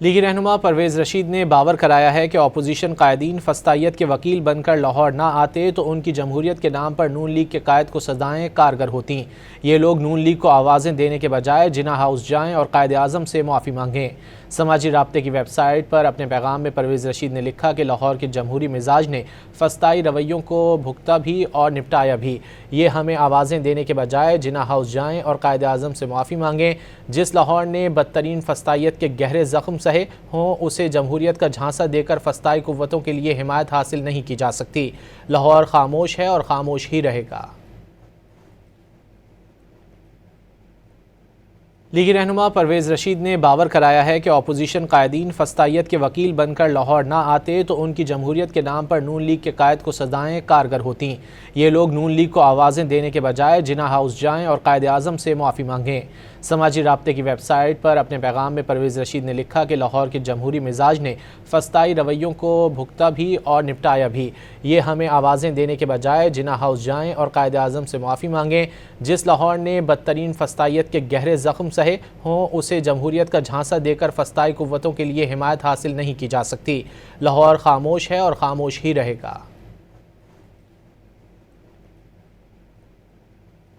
لیگی رہنما پرویز رشید نے باور کرایا ہے کہ اپوزیشن قائدین فسطائیت کے وکیل بن کر لاہور نہ آتے تو ان کی جمہوریت کے نام پر نون لیگ کے قائد کو سزائیں کارگر ہوتیں۔ یہ لوگ نون لیگ کو آوازیں دینے کے بجائے جناح ہاؤس جائیں اور قائد اعظم سے معافی مانگیں۔ سماجی رابطے کی ویب سائٹ پر اپنے پیغام میں پرویز رشید نے لکھا کہ لاہور کے جمہوری مزاج نے فسطائی رویوں کو بھگتا بھی اور نپٹایا بھی۔ یہ ہمیں آوازیں دینے کے بجائے جناح ہاؤس جائیں اور قائد اعظم سے معافی مانگیں۔ جس لاہور نے بدترین فسطائیت کے گہرے زخم سہے ہوں اسے جمہوریت کا جھانسا دے کر فسطائی قوتوں کے لیے حمایت حاصل نہیں کی جا سکتی۔ لاہور خاموش ہے اور خاموش ہی رہے گا۔ لیگی رہنما پرویز رشید نے باور کرایا ہے کہ اپوزیشن قائدین فسطائیت کے وکیل بن کر لاہور نہ آتے تو ان کی جمہوریت کے نام پر نون لیگ کے قائد کو سزائیں کارگر ہوتیں۔ یہ لوگ نون لیگ کو آوازیں دینے کے بجائے جناح ہاؤس جائیں اور قائد اعظم سے معافی مانگیں۔ سماجی رابطے کی ویب سائٹ پر اپنے پیغام میں پرویز رشید نے لکھا کہ لاہور کے جمہوری مزاج نے فسطائی رویوں کو بھگتا بھی اور نپٹایا بھی۔ یہ ہمیں آوازیں دینے کے بجائے جناح ہاؤس جائیں اور قائد اعظم سے معافی مانگیں۔ جس لاہور نے بدترین فسطائیت کے گہرے زخم سہے ہوں اسے جمہوریت کا جھانسا دے کر فسطائی قوتوں کے لیے حمایت حاصل نہیں کی جا سکتی۔ لاہور خاموش ہے اور خاموش ہی رہے گا۔